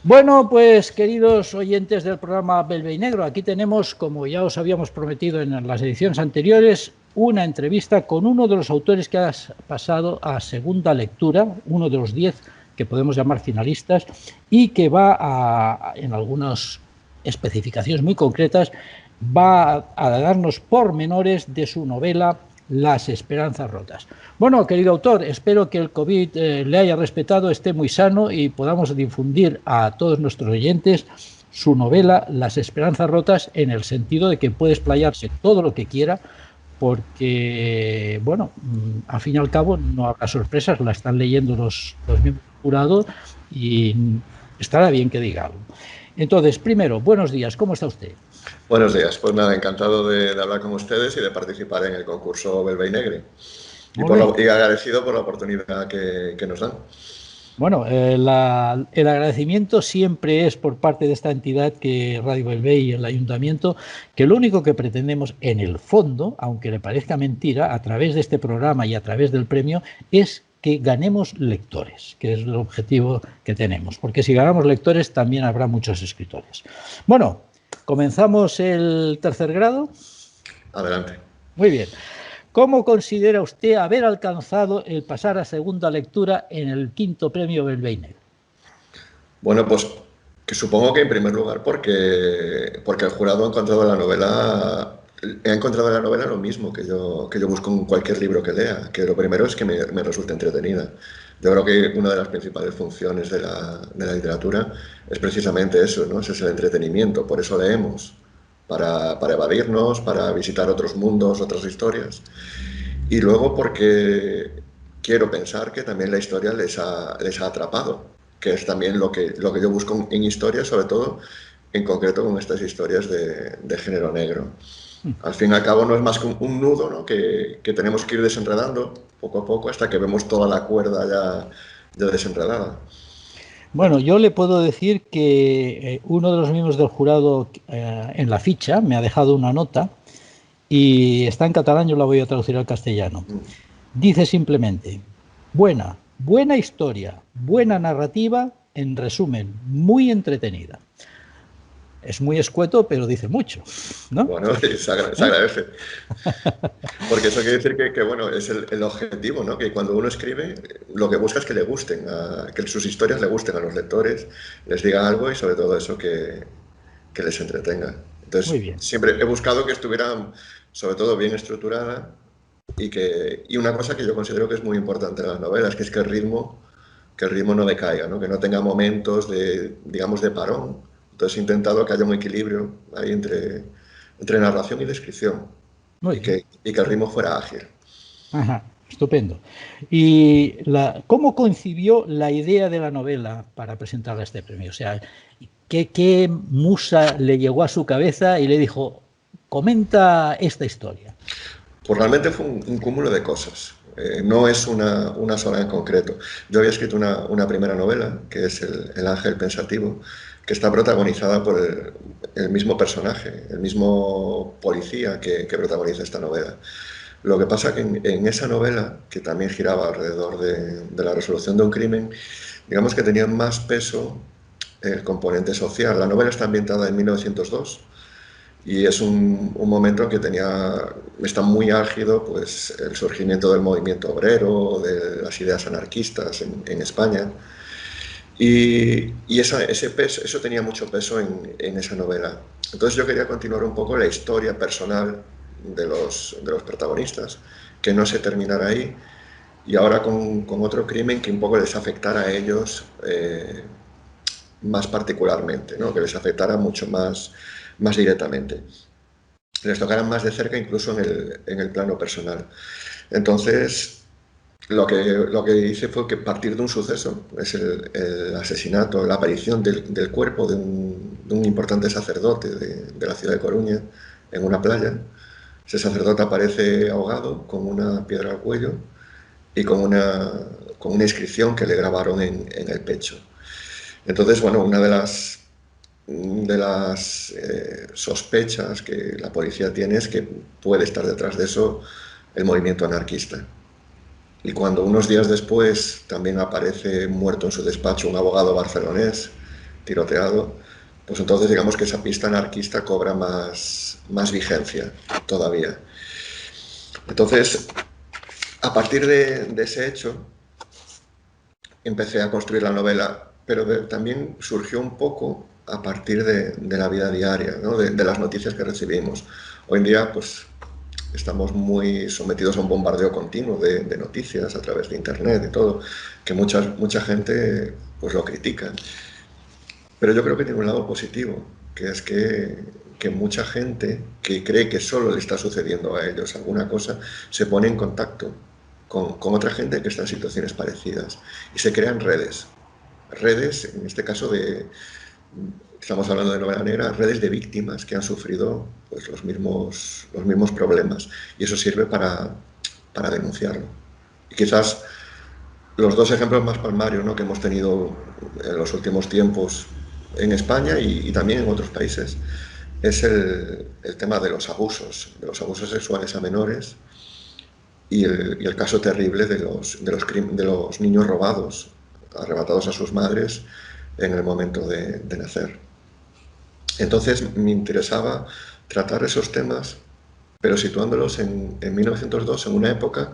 Bueno, pues queridos oyentes del programa Belve y Negro, aquí tenemos, como ya os habíamos prometido en las ediciones anteriores, una entrevista con uno de los autores que ha pasado a segunda lectura, uno de los 10 que podemos llamar finalistas, y que va en algunas especificaciones muy concretas, va a darnos pormenores de su novela Las esperanzas rotas. Bueno, querido autor, espero que el COVID le haya respetado, esté muy sano y podamos difundir a todos nuestros oyentes su novela Las esperanzas rotas, en el sentido de que puede explayarse todo lo que quiera, porque, bueno, al fin y al cabo no habrá sorpresas, la están leyendo los miembros del jurado y estará bien que diga algo. Entonces, primero, buenos días, ¿cómo está usted? Buenos días, pues nada, encantado de hablar con ustedes y de participar en el concurso Belve y Negre. Y agradecido por la oportunidad que nos dan. Bueno, el agradecimiento siempre es por parte de esta entidad, que Radio Belvé y el Ayuntamiento, que lo único que pretendemos en el fondo, aunque le parezca mentira, a través de este programa y a través del premio, es que ganemos lectores, que es el objetivo que tenemos, porque si ganamos lectores también habrá muchos escritores. Bueno, ¿comenzamos el tercer grado? Adelante. Muy bien. ¿Cómo considera usted haber alcanzado el pasar a segunda lectura en el quinto premio Belvé y Negro? Bueno, pues que supongo que en primer lugar porque el jurado ha encontrado en la novela lo mismo que yo busco en cualquier libro que lea, que lo primero es que me resulte entretenida. Yo creo que una de las principales funciones de la literatura es precisamente eso, ¿no? Ese es el entretenimiento, por eso leemos, para evadirnos, para visitar otros mundos, otras historias. Y luego porque quiero pensar que también la historia les ha atrapado, que es también lo que yo busco en historias, sobre todo en concreto con estas historias de género negro. Al fin y al cabo no es más que un nudo, ¿no? que tenemos que ir desenredando poco a poco hasta que vemos toda la cuerda ya desenredada. Bueno, yo le puedo decir que uno de los miembros del jurado en la ficha me ha dejado una nota y está en catalán, yo la voy a traducir al castellano. Dice simplemente: buena historia, buena narrativa, en resumen, muy entretenida. Es muy escueto, pero dice mucho, ¿no? Bueno, se agradece. Porque eso quiere decir que bueno, es el objetivo, ¿no? Que cuando uno escribe, lo que busca es que le gusten, que sus historias le gusten a los lectores, les diga algo y sobre todo eso que les entretenga. Muy Entonces, bien. siempre he buscado que estuvieran, sobre todo, bien estructurada y una cosa que yo considero que es muy importante en las novelas, que es que el ritmo no decaiga, ¿no? Que no tenga momentos digamos, de parón. Entonces he intentado que haya un equilibrio ahí entre narración y descripción Muy bien. y que el ritmo fuera ágil. Ajá, estupendo. ¿Y cómo concibió la idea de la novela para presentarla a este premio? O sea, ¿qué musa le llegó a su cabeza y le dijo, comenta esta historia? Pues realmente fue un cúmulo de cosas. No es una sola en concreto. Yo había escrito una primera novela, que es El Ángel Pensativo, que está protagonizada por el mismo personaje, el mismo policía que protagoniza esta novela. Lo que pasa que en esa novela, que también giraba alrededor de la resolución de un crimen, digamos que tenía más peso el componente social. La novela está ambientada en 1902 y es un momento en que está muy álgido pues, el surgimiento del movimiento obrero, de las ideas anarquistas en España. Y ese peso, eso tenía mucho peso en esa novela. Entonces yo quería continuar un poco la historia personal de los protagonistas, que no se terminara ahí, y ahora con otro crimen que un poco les afectara a ellos más particularmente, ¿no? Que les afectara mucho más directamente. Les tocaran más de cerca incluso en el plano personal. Entonces, lo que hice fue que partir de un suceso, es el asesinato, la aparición del cuerpo de un importante sacerdote de la ciudad de Coruña en una playa. Ese sacerdote aparece ahogado con una piedra al cuello y con una inscripción que le grabaron en el pecho. Entonces, bueno, una de las sospechas que la policía tiene es que puede estar detrás de eso el movimiento anarquista. Y cuando unos días después también aparece muerto en su despacho un abogado barcelonés tiroteado, pues entonces digamos que esa pista anarquista cobra más vigencia todavía. Entonces, a partir de ese hecho, empecé a construir la novela, pero también surgió un poco a partir de la vida diaria, ¿no? de las noticias que recibimos. Hoy en día, pues, estamos muy sometidos a un bombardeo continuo de noticias a través de internet y todo, que mucha gente pues lo critica. Pero yo creo que tiene un lado positivo, que es que mucha gente que cree que solo le está sucediendo a ellos alguna cosa, se pone en contacto con otra gente que está en situaciones parecidas y se crean redes. Redes, en este caso estamos hablando de novela negra, redes de víctimas que han sufrido pues, los mismos problemas. Y eso sirve para denunciarlo. Y quizás los dos ejemplos más palmarios, ¿no?, que hemos tenido en los últimos tiempos en España y también en otros países es el tema de los abusos sexuales a menores y el caso terrible de los niños robados, arrebatados a sus madres en el momento de nacer. Entonces me interesaba tratar esos temas, pero situándolos en 1902, en una época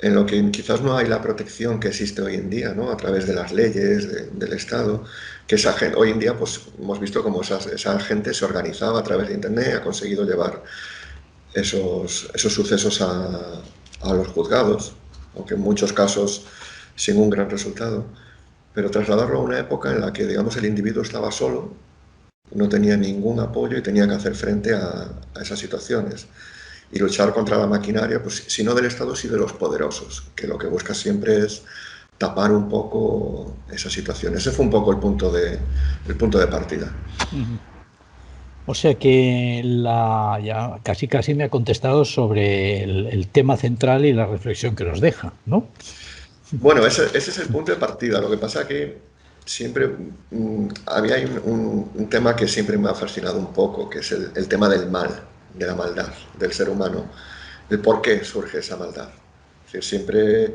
en lo que quizás no hay la protección que existe hoy en día, ¿no?, a través de las leyes, del Estado, que hoy en día pues, hemos visto cómo esa gente se organizaba a través de Internet, ha conseguido llevar esos sucesos a los juzgados, aunque en muchos casos sin un gran resultado, pero trasladarlo a una época en la que, digamos, el individuo estaba solo, no tenía ningún apoyo y tenía que hacer frente a esas situaciones. Y luchar contra la maquinaria, pues si no del Estado, sí de los poderosos, que lo que busca siempre es tapar un poco esa situación. Ese fue un poco el punto de partida. O sea que ya casi me ha contestado sobre el tema central y la reflexión que nos deja, ¿no? Bueno, ese es el punto de partida. Lo que pasa es que siempre había un tema que siempre me ha fascinado un poco, que es el tema del mal, de la maldad, del ser humano, el por qué surge esa maldad. Es decir, siempre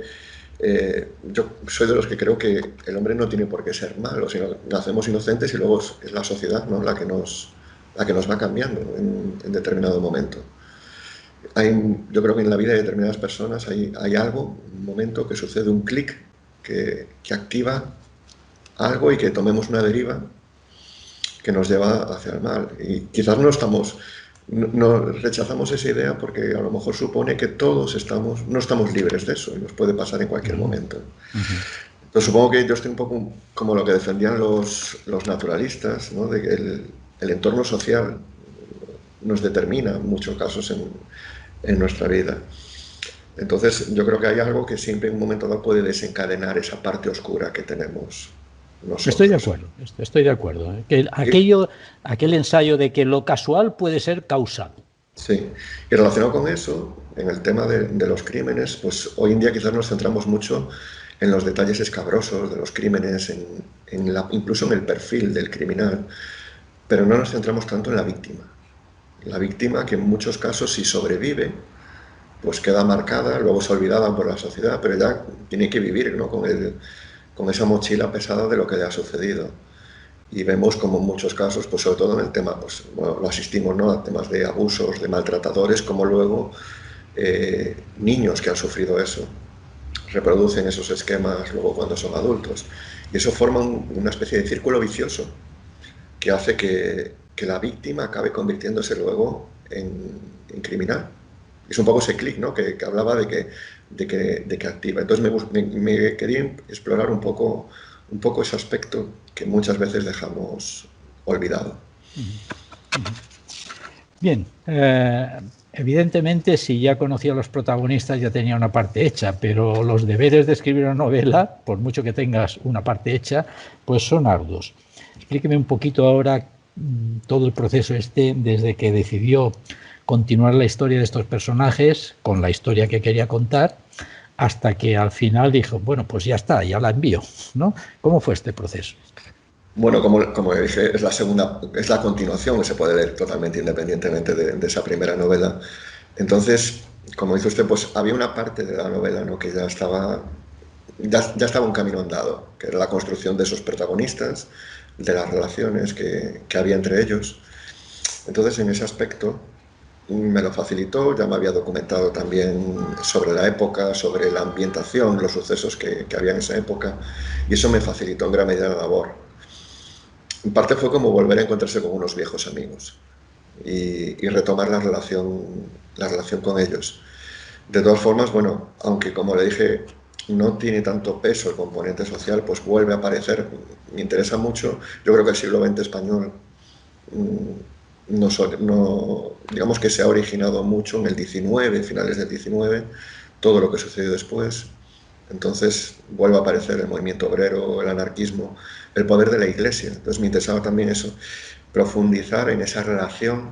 yo soy de los que creo que el hombre no tiene por qué ser malo, sino nacemos inocentes y luego es la sociedad, ¿no?, la que nos va cambiando en determinado momento. Yo creo que en la vida de determinadas personas hay algo, un momento que sucede, un clic que activa algo y que tomemos una deriva que nos lleva hacia el mal. Y quizás no rechazamos esa idea porque a lo mejor supone que todos no estamos libres de eso y nos puede pasar en cualquier momento. Entonces supongo que yo estoy un poco como lo que defendían los naturalistas, ¿no?, de que el entorno social nos determina en muchos casos en nuestra vida. Entonces yo creo que hay algo que siempre en un momento dado puede desencadenar esa parte oscura que tenemos nosotros. Estoy de acuerdo. Que aquel ensayo de que lo casual puede ser causal. Sí, y relacionado con eso, en el tema de los crímenes, pues hoy en día quizás nos centramos mucho en los detalles escabrosos de los crímenes, incluso en el perfil del criminal, pero no nos centramos tanto en la víctima. La víctima, que en muchos casos, si sobrevive, pues queda marcada, luego es olvidada por la sociedad, pero ya tiene que vivir, ¿no?, con esa mochila pesada de lo que le ha sucedido. Y vemos como en muchos casos, pues sobre todo en el tema, pues bueno, lo asistimos, ¿no?, a temas de abusos, de maltratadores, como luego niños que han sufrido eso reproducen esos esquemas luego cuando son adultos. Y eso forma una especie de círculo vicioso que hace que la víctima acabe convirtiéndose luego en criminal. Es un poco ese clic, ¿no?, que hablaba de que activa. Entonces me quería explorar un poco ese aspecto que muchas veces dejamos olvidado. Bien, evidentemente si ya conocía a los protagonistas ya tenía una parte hecha, pero los deberes de escribir una novela, por mucho que tengas una parte hecha, pues son arduos. Explíqueme un poquito ahora todo el proceso desde que decidió continuar la historia de estos personajes con la historia que quería contar hasta que al final dijo, bueno, pues ya está, ya la envío, ¿no? ¿Cómo fue este proceso? Bueno, como dije, es la continuación que se puede leer totalmente independientemente de esa primera novela. Entonces, como dice usted, pues había una parte de la novela, ¿no?, que ya estaba un camino andado, que era la construcción de esos protagonistas, de las relaciones que había entre ellos. Entonces, en ese aspecto me lo facilitó, ya me había documentado también sobre la época, sobre la ambientación, los sucesos que había en esa época, y eso me facilitó en gran medida la labor. En parte fue como volver a encontrarse con unos viejos amigos y retomar la relación con ellos. De todas formas, bueno, aunque como le dije, no tiene tanto peso el componente social, pues vuelve a aparecer, me interesa mucho. Yo creo que el siglo XX español digamos que se ha originado mucho en el XIX, finales del XIX, todo lo que sucedió después. Entonces vuelve a aparecer el movimiento obrero, el anarquismo, el poder de la Iglesia. Entonces me interesaba también eso, profundizar en esa relación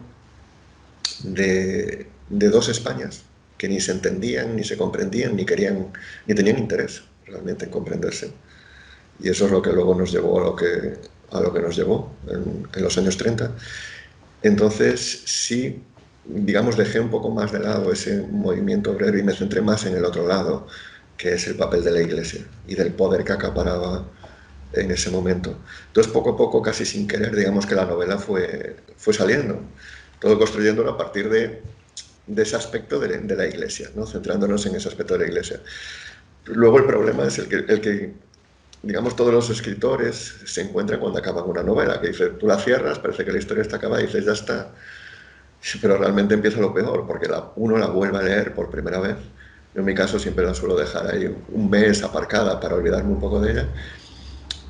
de dos Españas que ni se entendían, ni se comprendían, ni querían, ni tenían interés realmente en comprenderse. Y eso es lo que luego nos llevó a lo que nos llevó en los años 30. Entonces sí, digamos, dejé un poco más de lado ese movimiento obrero y me centré más en el otro lado, que es el papel de la Iglesia y del poder que acaparaba en ese momento. Entonces, poco a poco, casi sin querer, digamos que la novela fue saliendo, todo construyéndolo a partir de ese aspecto de la Iglesia, ¿no? Centrándonos en ese aspecto de la Iglesia. Luego el problema es el que, digamos, todos los escritores se encuentran cuando acaban una novela, que dice, tú la cierras, parece que la historia está acabada y dices, ya está. Pero realmente empieza lo peor, porque uno la vuelve a leer por primera vez. Yo en mi caso siempre la suelo dejar ahí un mes aparcada para olvidarme un poco de ella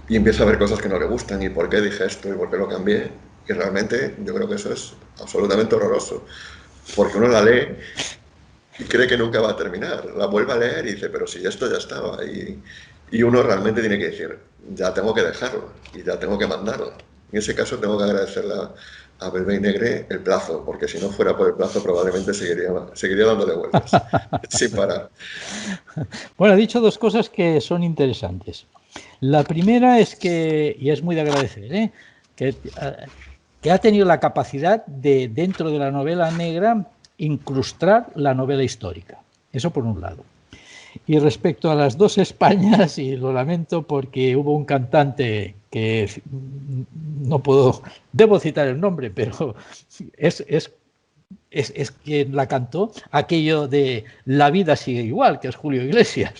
y empiezo a ver cosas que no le gustan y por qué dije esto y por qué lo cambié. Y realmente yo creo que eso es absolutamente horroroso, porque uno la lee y cree que nunca va a terminar. La vuelve a leer y dice, pero si esto ya estaba. Y uno realmente tiene que decir, ya tengo que dejarlo y ya tengo que mandarlo. En ese caso tengo que agradecerle a Belvé y Negre el plazo, porque si no fuera por el plazo probablemente seguiría dándole vueltas, sin parar. Bueno, ha dicho dos cosas que son interesantes. La primera es que, y es muy de agradecer, que ha tenido la capacidad de, dentro de la novela negra, incrustar la novela histórica. Eso por un lado. Y respecto a las dos Españas, y lo lamento porque hubo un cantante que no puedo, debo citar el nombre, pero es quien la cantó, aquello de la vida sigue igual, que es Julio Iglesias.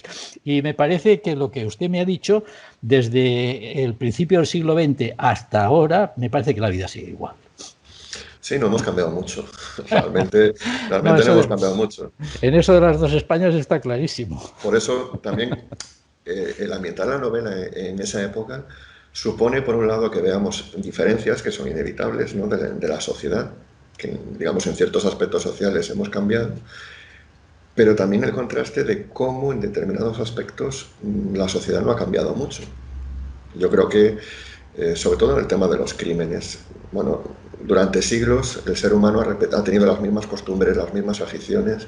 Y me parece que lo que usted me ha dicho, desde el principio del siglo XX hasta ahora, me parece que la vida sigue igual. Sí, no hemos cambiado mucho. Realmente No, no hemos cambiado mucho. en eso de las dos Españas está clarísimo. Por eso también el ambientar la novela en esa época supone, por un lado, que veamos diferencias que son inevitables, ¿no? de la sociedad, que, digamos, en ciertos aspectos sociales hemos cambiado, pero también el contraste de cómo en determinados aspectos la sociedad no ha cambiado mucho. Yo creo que, sobre todo en el tema de los crímenes, bueno, durante siglos el ser humano ha tenido las mismas costumbres, las mismas aficiones,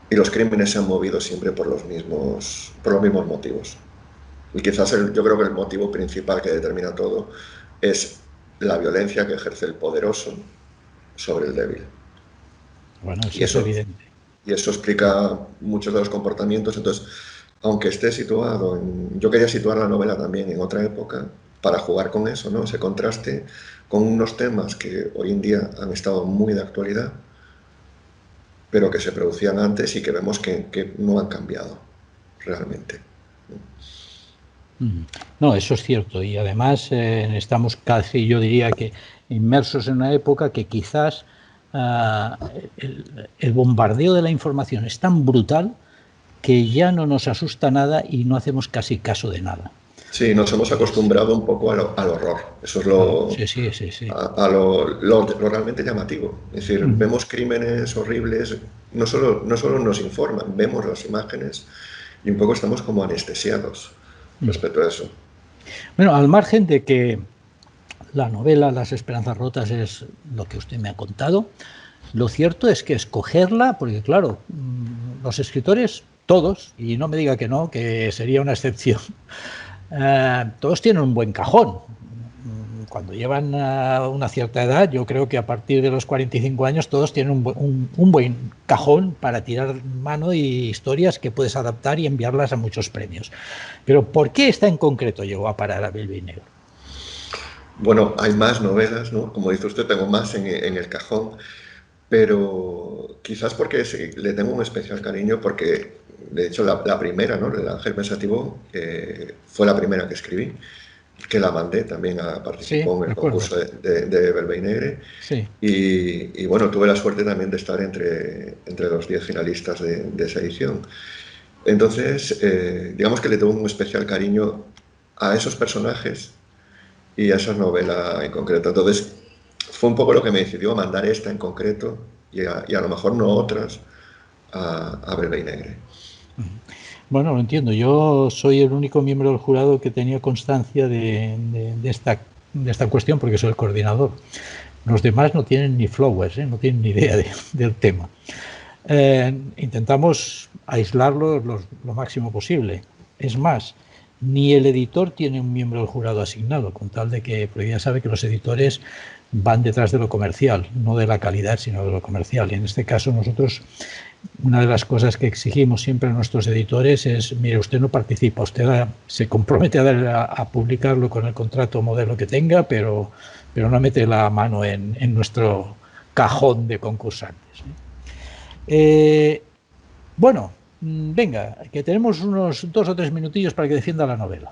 y los crímenes se han movido siempre por los mismos motivos. Y quizás yo creo que el motivo principal que determina todo es la violencia que ejerce el poderoso sobre el débil. Bueno, eso es evidente. Y eso explica muchos de los comportamientos. Entonces, aunque esté situado yo quería situar la novela también en otra época para jugar con eso, ¿no? Ese contraste con unos temas que hoy en día han estado muy de actualidad, pero que se producían antes y que vemos que no han cambiado realmente. No, eso es cierto. Y además estamos casi, yo diría que, inmersos en una época que quizás el bombardeo de la información es tan brutal que ya no nos asusta nada y no hacemos casi caso de nada. Sí, nos hemos acostumbrado un poco al horror. Eso es Sí. A lo realmente llamativo. Es decir, vemos crímenes horribles, no solo nos informan, vemos las imágenes y un poco estamos como anestesiados respecto a eso. Bueno, al margen de que la novela Las Esperanzas Rotas es lo que usted me ha contado, lo cierto es que escogerla, porque claro, los escritores, todos, y no me diga que no, que sería una excepción, todos tienen un buen cajón. Cuando llevan una cierta edad, yo creo que a partir de los 45 años todos tienen un buen cajón para tirar mano y historias que puedes adaptar y enviarlas a muchos premios. Pero ¿por qué esta en concreto llegó a parar a Belvé y Negro? Bueno, hay más novelas, ¿no? Como dice usted, tengo más en el cajón, pero quizás porque sí, le tengo un especial cariño porque, de hecho, la primera, ¿no? El Ángel Pensativo, fue la primera que escribí, que la mandé, también Sí, participó en el recuerdo. concurso de Belvé y Negre. Sí. Y bueno, tuve la suerte también de estar entre los 10 finalistas de esa edición. Entonces, digamos que le tengo un especial cariño a esos personajes y a esa novela en concreto. Entonces, fue un poco lo que me decidió mandar esta en concreto y a lo mejor no otras a Belvé y Negre. Bueno, lo entiendo. Yo soy el único miembro del jurado que tenía constancia de esta cuestión porque soy el coordinador. Los demás no tienen ni flowers, no tienen ni idea del tema. Intentamos aislarlo lo máximo posible. Es más, ni el editor tiene un miembro del jurado asignado, con tal de que, porque ya sabe que los editores van detrás de lo comercial, no de la calidad, sino de lo comercial. Y en este caso nosotros, una de las cosas que exigimos siempre a nuestros editores es, mire, usted no participa, usted se compromete a publicarlo con el contrato modelo que tenga, pero no mete la mano en nuestro cajón de concursantes. Bueno, venga, que tenemos unos 2 o 3 minutillos para que defienda la novela.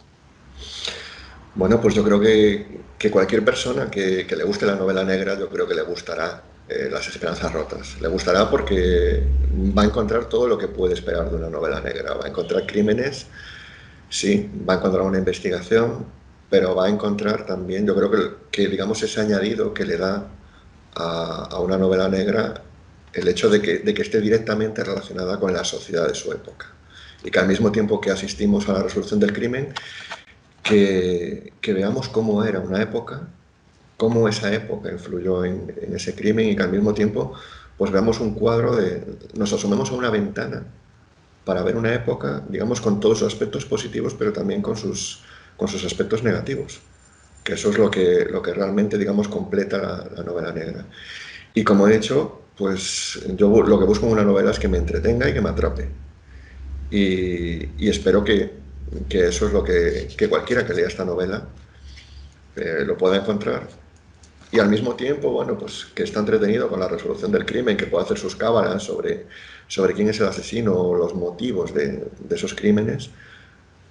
Bueno, pues yo creo que cualquier persona que le guste la novela negra, yo creo que le gustará Las Esperanzas Rotas. Le gustará porque va a encontrar todo lo que puede esperar de una novela negra. Va a encontrar crímenes, sí, va a encontrar una investigación, pero va a encontrar también, yo creo que digamos, ese añadido que le da a una novela negra el hecho de que esté directamente relacionada con la sociedad de su época. Y que al mismo tiempo que asistimos a la resolución del crimen, que veamos cómo era una época, cómo esa época influyó en ese crimen y que al mismo tiempo pues veamos un cuadro nos asomemos a una ventana para ver una época, digamos, con todos sus aspectos positivos, pero también con sus aspectos negativos, que eso es lo que realmente, digamos, completa la novela negra. Y como he dicho, pues yo lo que busco en una novela es que me entretenga y que me atrape. Y espero que eso es lo que cualquiera que lea esta novela lo pueda encontrar. Y al mismo tiempo, bueno, pues que está entretenido con la resolución del crimen, que pueda hacer sus cábalas sobre quién es el asesino o los motivos de esos crímenes,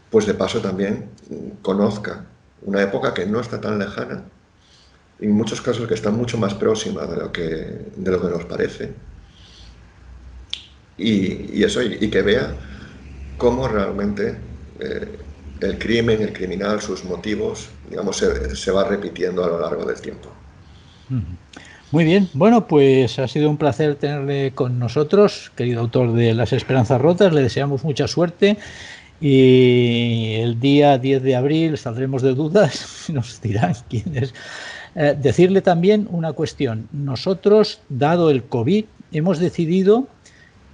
pues de paso también conozca una época que no está tan lejana, en muchos casos que está mucho más próxima de lo que nos parece. Y eso, y que vea cómo realmente el crimen, el criminal, sus motivos, digamos, se va repitiendo a lo largo del tiempo. Muy bien, bueno, pues ha sido un placer tenerle con nosotros, querido autor de Las Esperanzas Rotas. Le deseamos mucha suerte y el día 10 de abril saldremos de dudas, nos dirán quién es. Decirle también una cuestión. Nosotros, dado el COVID, hemos decidido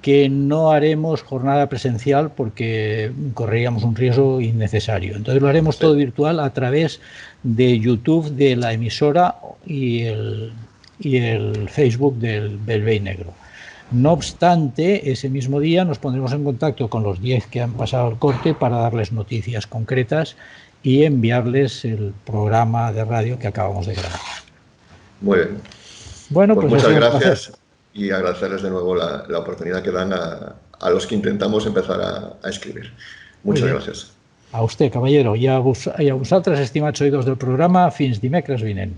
que no haremos jornada presencial porque correríamos un riesgo innecesario. Entonces lo haremos todo virtual a través de YouTube de la emisora y el Facebook del Belvé Negro. No obstante, ese mismo día nos pondremos en contacto con los 10 que han pasado el corte para darles noticias concretas y enviarles el programa de radio que acabamos de grabar. Muy bien. Bueno, Pues pues ha muchas sido un placer. gracias y agradecerles de nuevo la oportunidad que dan a los que intentamos empezar a escribir. Muy Muchas bien. gracias. A usted, caballero, i a vosaltres, estimats oïdors del programa, fins dimecres vinent.